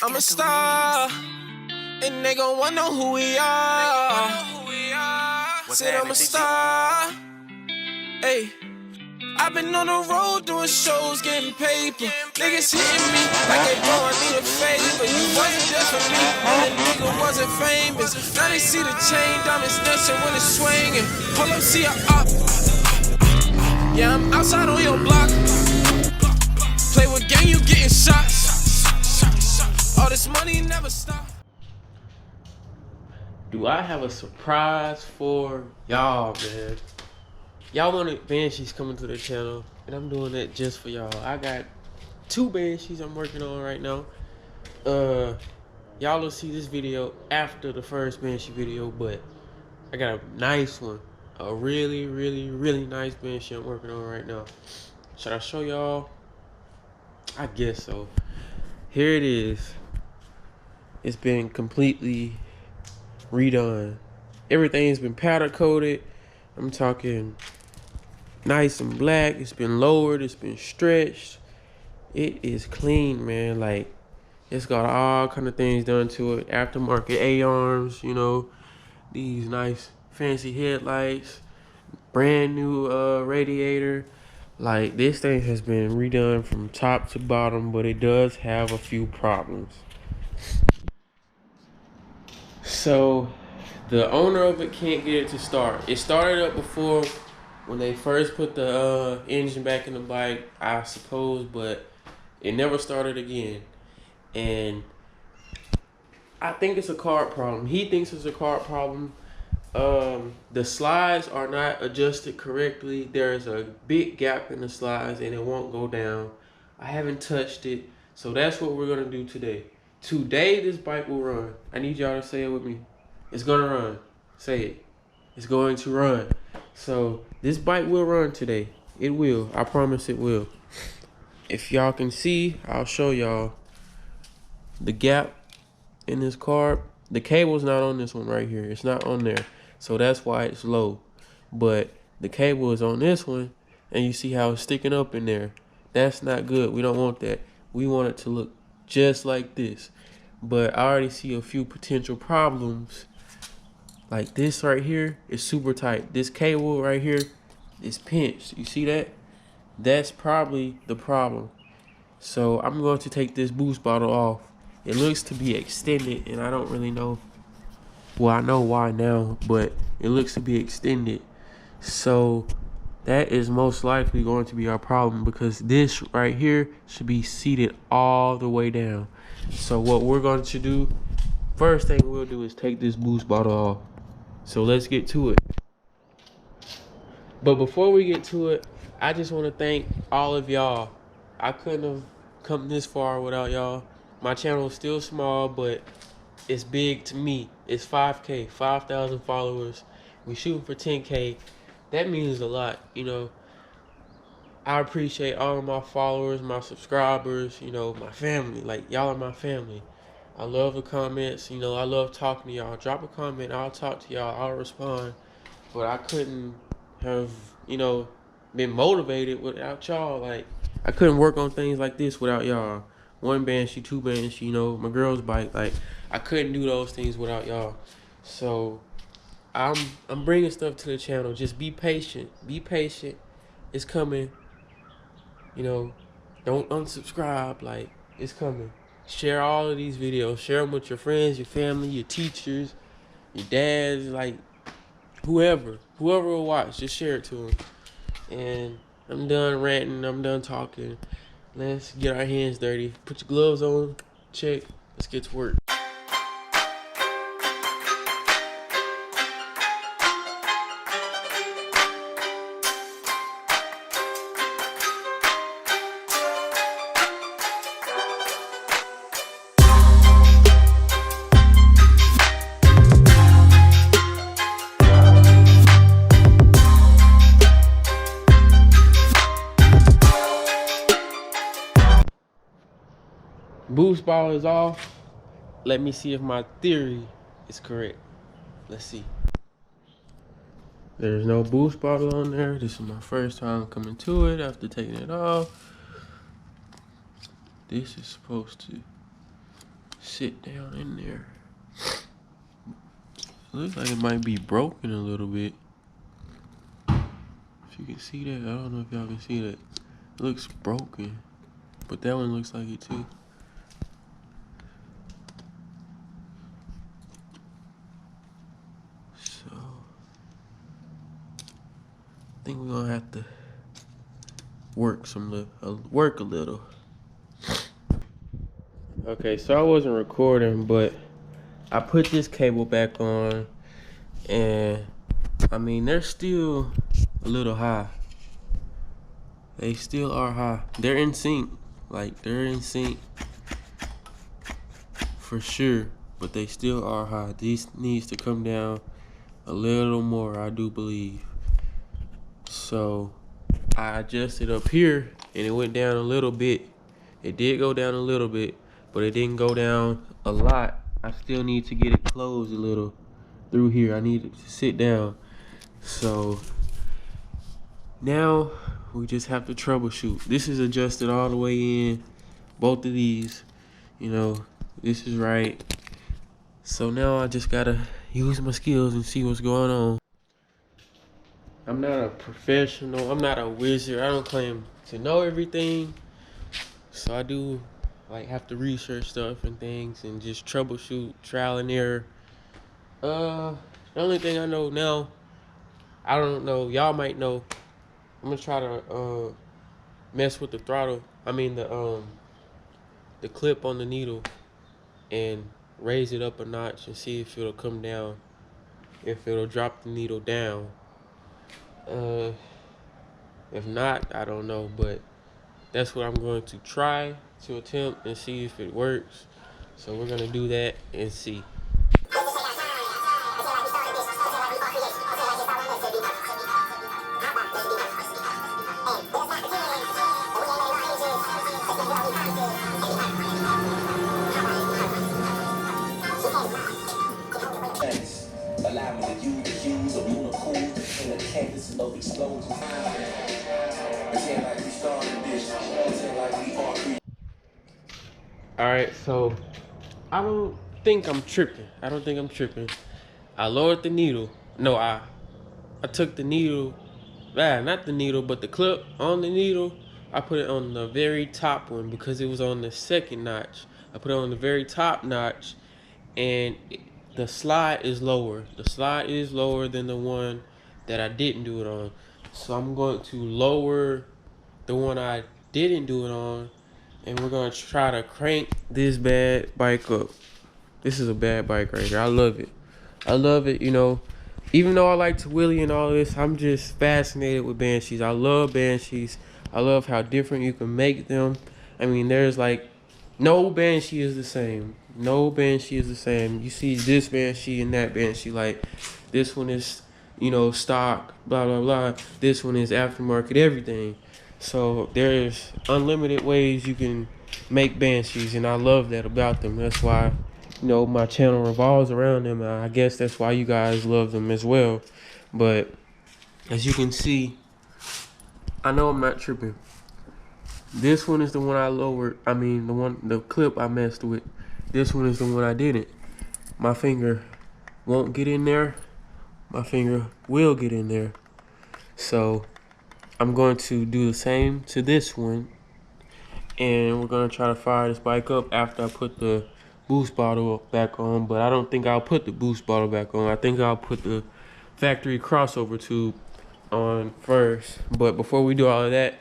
I'm a star, and they gon' wanna know who we are. Said I'm a star, ayy. I've been on the road doing shows, getting paper. Niggas hitting me like they bro, I need a favor. You wasn't there for me when a nigga wasn't famous. Now they see the chain, diamonds dancing when it's swinging. Hold up, see a up. Yeah, I'm outside on your block. Play with gang, you getting shots. All this money never stop. Do I have a surprise for y'all, man? Y'all wanted Banshees coming to the channel, and I'm doing that just for y'all. I got 2 Banshees I'm working on right now. Y'all will see this video after the first Banshee video, but I got a nice one. A really, really, really nice Banshee I'm working on right now. Should I show y'all? I guess so. Here it is. It's been completely redone. Everything's been powder coated. I'm talking nice and black. It's been lowered. It's been stretched. It is clean, man. Like, it's got all kind of things done to it. Aftermarket A-arms, you know, these nice fancy headlights, brand new radiator. Like, this thing has been redone from top to bottom, but it does have a few problems. So the owner of it can't get it to start. It started up before when they first put the engine back in the bike, I suppose, but it never started again. And I think it's a carb problem. He thinks it's a carb problem. The slides are not adjusted correctly. There's a big gap in the slides and it won't go down. I haven't touched it. So that's what we're gonna do today. Today, this bike will run. I need y'all to say it with me. It's gonna run. Say it. It's going to run. So this bike will run today. It will. I promise it will. If y'all can see, I'll show y'all the gap in this carb. The cable's not on this one right here. It's not on there. So that's why it's low. But the cable is on this one, and you see how it's sticking up in there. That's not good. We don't want that. We want it to look just like this. But I already see a few potential problems. Like this right here is super tight. This cable right here is pinched. You see that? That's probably the problem. So I'm going to take this boost bottle off. It looks to be extended, and I don't really know. Well, I know why now, but it looks to be extended. So that is most likely going to be our problem, because this right here should be seated all the way down. So what we're going to do, first thing we'll do is take this boost bottle off. So let's get to it. But before we get to it, I just want to thank all of y'all. I couldn't have come this far without y'all. My channel is still small, but it's big to me. It's 5K, 5,000 followers. We shooting for 10K. That means a lot, you know. I appreciate all of my followers, my subscribers, you know, my family. Like, y'all are my family. I love the comments, you know, I love talking to y'all. Drop a comment, I'll talk to y'all, I'll respond. But I couldn't have, you know, been motivated without y'all. Like, I couldn't work on things like this without y'all. 1 Banshee, 2 Banshee, you know, my girl's bike. Like, I couldn't do those things without y'all. So I'm bringing stuff to the channel. Just be patient. Be patient. It's coming. You know, don't unsubscribe. Like, it's coming. Share all of these videos. Share them with your friends, your family, your teachers, your dads, like whoever will watch. Just share it to them. And I'm done ranting. I'm done talking. Let's get our hands dirty. Put your gloves on. Check. Let's get to work. Boost ball is off. Let me see if my theory is correct. Let's see. There's no boost bottle on there. This is my first time coming to it after taking it off. This is supposed to sit down in there. Looks like it might be broken a little bit. If you can see that, I don't know if y'all can see that. It looks broken, but that one looks like it too. So, I think we're gonna have to work a little. Okay, so I wasn't recording, but I put this cable back on, and I mean, they're still a little high. They still are high. They're in sync. Like, they're in sync for sure, but they still are high. These needs to come down a little more, I do believe. So I adjusted up here and it went down a little bit. It did go down a little bit, but it didn't go down a lot. I still need to get it closed a little through here. I need it to sit down. So now we just have to troubleshoot. This is adjusted all the way in. Both of these, you know, this is right. So now I just gotta use my skills and see what's going on. I'm not a professional. I'm not a wizard. I don't claim to know everything. So I do like have to research stuff and things and just troubleshoot, trial and error. The only thing I know now, I don't know, y'all might know. I'm gonna try to mess with the throttle. I mean the clip on the needle and raise it up a notch and see if it'll come down. If it'll drop the needle down. If not, I don't know, but that's what I'm going to try to attempt and see if it works. So we're gonna do that and see. Allow me to use the hues of lunar cool and the canvas of explosions. Pretend like we started this. Pretend like we are. Alright, so I don't think I'm tripping. I lowered the needle. No, I took the needle, not the needle, but the clip on the needle. I put it on the very top one because it was on the second notch. I put it on the very top notch, and the slide is lower. The slide is lower than the one that I didn't do it on. So I'm going to lower the one I didn't do it on, and we're gonna try to crank this bad bike up. This is a bad bike right here. I love it, you know. Even though I like to wheelie and all this, I'm just fascinated with Banshees. I love Banshees. I love how different you can make them. I mean, there's like, no Banshee is the same. No Banshee is the same. You see this Banshee and that Banshee. Like, this one is, you know, stock, blah, blah, blah. This one is aftermarket, everything. So there's unlimited ways you can make Banshees, and I love that about them. That's why, you know, my channel revolves around them. And I guess that's why you guys love them as well. But as you can see, I know I'm not tripping. This one is the one I lowered. I mean, the clip I messed with. This one is the one I didn't. My finger won't get in there. My finger will get in there. So I'm going to do the same to this one. And we're going to try to fire this bike up after I put the boost bottle back on. But I don't think I'll put the boost bottle back on. I think I'll put the factory crossover tube on first. But before we do all of that,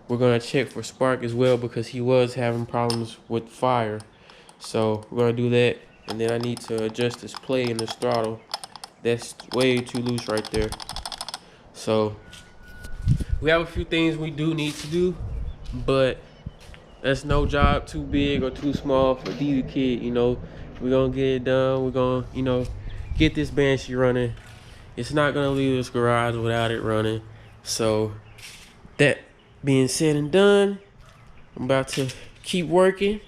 we're gonna check for spark as well because he was having problems with fire. So we're gonna do that, and then I need to adjust this play and this throttle. That's way too loose right there. So we have a few things we do need to do, but that's no job too big or too small for Dethakidd. You know, we're gonna get it done. We're gonna, you know, get this Banshee running. It's not gonna leave this garage without it running. So that being said and done, I'm about to keep working,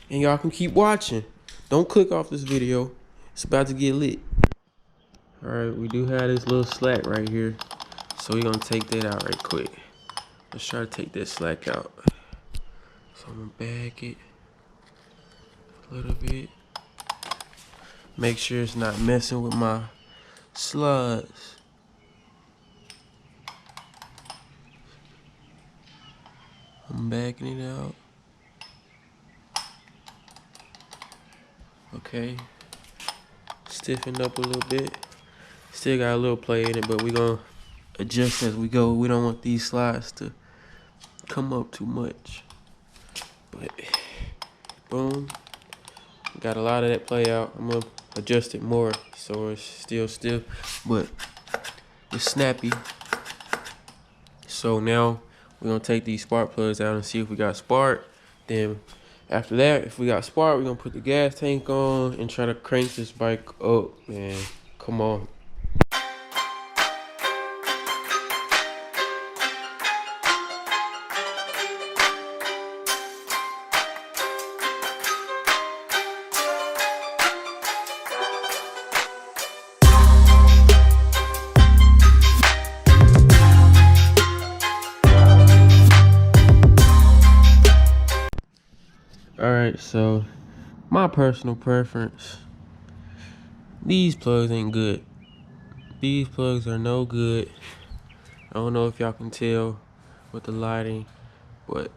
and y'all can keep watching. Don't click off this video. It's about to get lit. All right, we do have this little slack right here, so we're gonna take that out right quick. Let's try to take that slack out. So I'm gonna bag it a little bit. Make sure it's not messing with my slugs. I'm backing it out. Okay. Stiffened up a little bit. Still got a little play in it, but we're gonna adjust as we go. We don't want these slides to come up too much. But boom. Got a lot of that play out. I'm gonna adjust it more so it's still stiff, but it's snappy. So now we're gonna take these spark plugs out and see if we got spark. Then after that, if we got spark, we're gonna put the gas tank on and try to crank this bike up, man. Come on. Alright, so my personal preference, these plugs ain't good. These plugs are no good. I don't know if y'all can tell with the lighting, but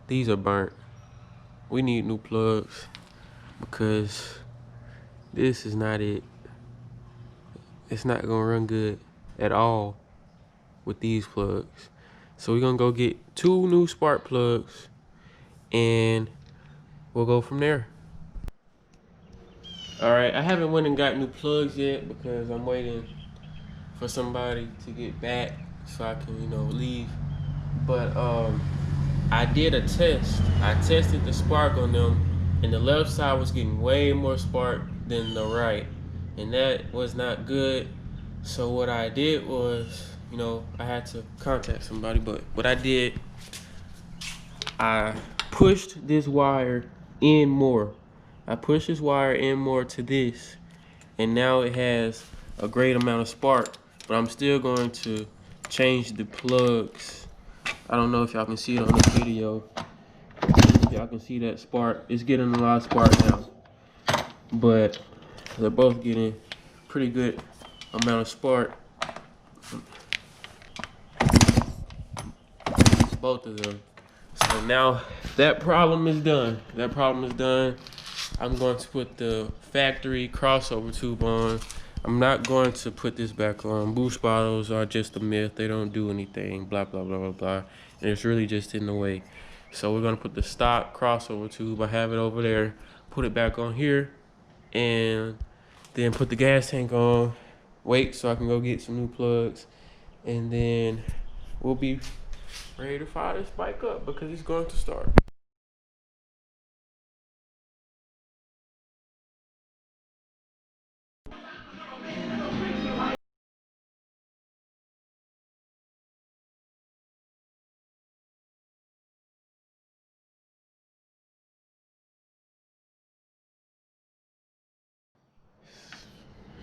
these are burnt. We need new plugs because this is not it. It's not gonna run good at all with these plugs. So we're gonna go get 2 new spark plugs and we'll go from there. Alright, I haven't went and got new plugs yet because I'm waiting for somebody to get back so I can, you know, leave. But I did a test. I tested the spark on them and the left side was getting way more spark than the right. And that was not good. So what I did was, you know, I had to contact somebody, but what I did, I pushed this wire in more. I pushed this wire in more to this, and now it has a great amount of spark, but I'm still going to change the plugs. I don't know if y'all can see it on the video. Y'all can see that spark. It's getting a lot of spark now, but they're both getting pretty good amount of spark. Both of them. So now that problem is done. That problem is done. I'm going to put the factory crossover tube on. I'm not going to put this back on. Boost bottles are just a myth. They don't do anything. Blah, blah, blah, blah, blah. And it's really just in the way. So we're going to put the stock crossover tube. I have it over there. Put it back on here. And then put the gas tank on. Wait so I can go get some new plugs. And then we'll be ready to fire this bike up because it's going to start.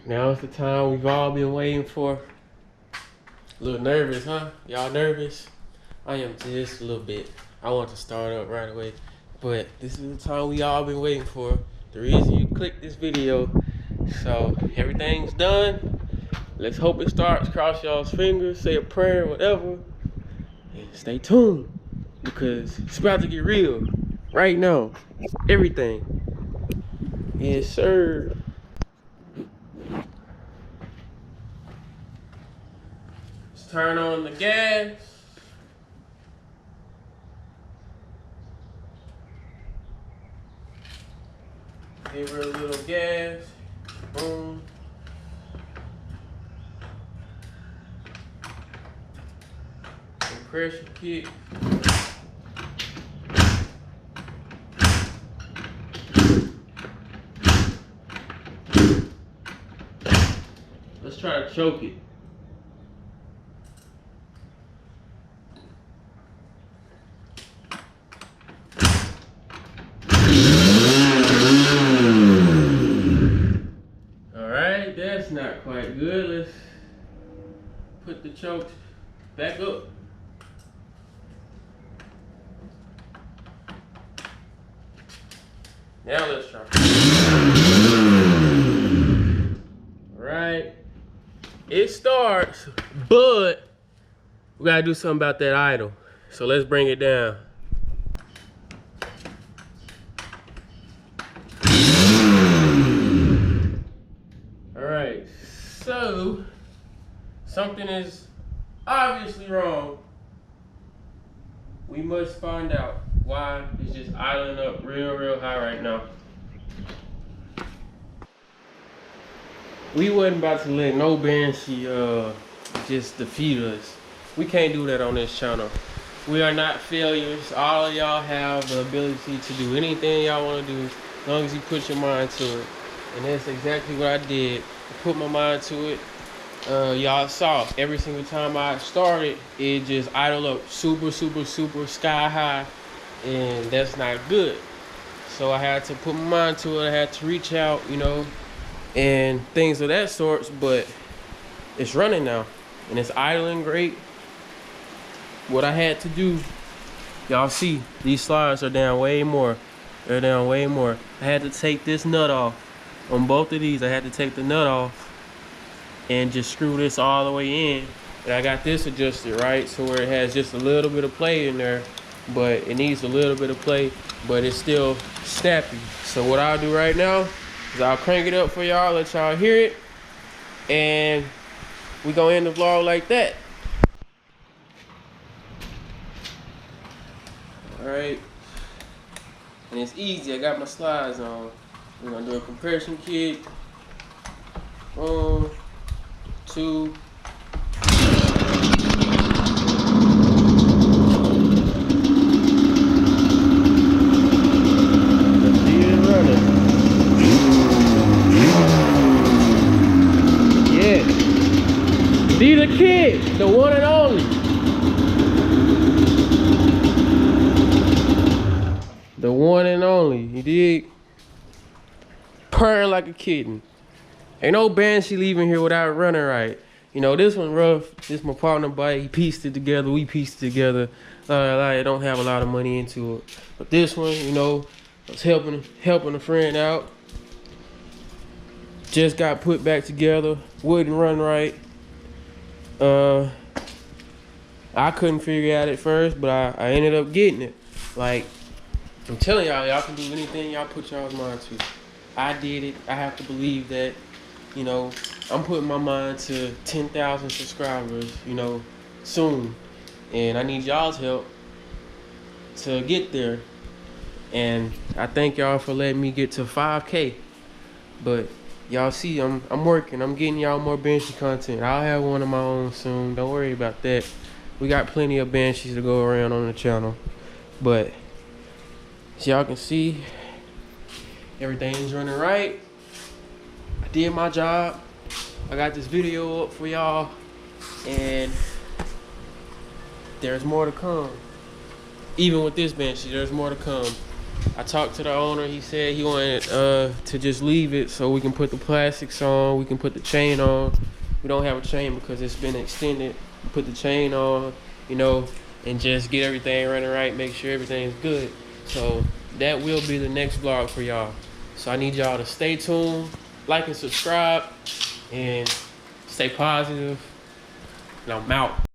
Now it's the time we've all been waiting for. A little nervous, huh? Y'all nervous? I am just a little bit. I want to start up right away. But this is the time we all been waiting for. The reason you clicked this video. So everything's done. Let's hope it starts. Cross y'all's fingers, say a prayer, whatever. And stay tuned. Because it's about to get real. Right now. Everything. Yes, sir. Let's turn on the gas. Give her a little gas. Boom. Compression kit. Let's try to choke it. Alright, that's not quite good. Let's put the choke back up. Now let's try. Right. It starts, but we gotta do something about that idle. So let's bring it down. Alright, so something is obviously wrong. We must find out why it's just idling up real high right now. We wasn't about to let no Banshee just defeat us. We can't do that on this channel. We are not failures. All of y'all have the ability to do anything y'all want to do as long as you put your mind to it. And that's exactly what I did. I put my mind to it. Y'all saw every single time I started, it just idle up super sky high, and that's not good. So I had to put my mind to it. I had to reach out, you know, and things of that sorts, but it's running now and it's idling great. What I had to do, y'all see these slides are down way more. They're down way more. I had to take this nut off on both of these. I had to take the nut off and just screw this all the way in. And I got this adjusted right so where it has just a little bit of play in there, but it needs a little bit of play, but it's still snappy. So what I'll do right now is I'll crank it up for y'all, let y'all hear it, and we gonna end the vlog like that. All right, and it's easy. I got my slides on. We're gonna do a compression kick. 1, 2. Dethakidd, the one and only. The one and only. You dig? Purring like a kitten. Ain't no Banshee leaving here without running right. You know, this one rough. This my partner bike. He pieced it together. We pieced it together. I don't have a lot of money into it. But this one, you know, I was helping a friend out. Just got put back together. Wouldn't run right. I couldn't figure it out at first, but I ended up getting it. Like, I'm telling y'all can do anything y'all put y'all's mind to. I did it. I have to believe that, you know, I'm putting my mind to 10,000 subscribers, you know, soon. And I need y'all's help to get there. And I thank y'all for letting me get to 5K. But y'all see, I'm working. I'm getting y'all more Banshee content. I'll have one of my own soon. Don't worry about that. We got plenty of Banshees to go around on the channel. But as y'all can see, everything's running right. I did my job. I got this video up for y'all, and there's more to come. Even with this Banshee, there's more to come. I talked to the owner. He said he wanted to just leave it so we can put the plastics on, we can put the chain on. We don't have a chain because it's been extended. Put the chain on, you know, and just get everything running right, make sure everything's good. So that will be the next vlog for y'all. So I need y'all to stay tuned, like and subscribe, and stay positive. And I'm out.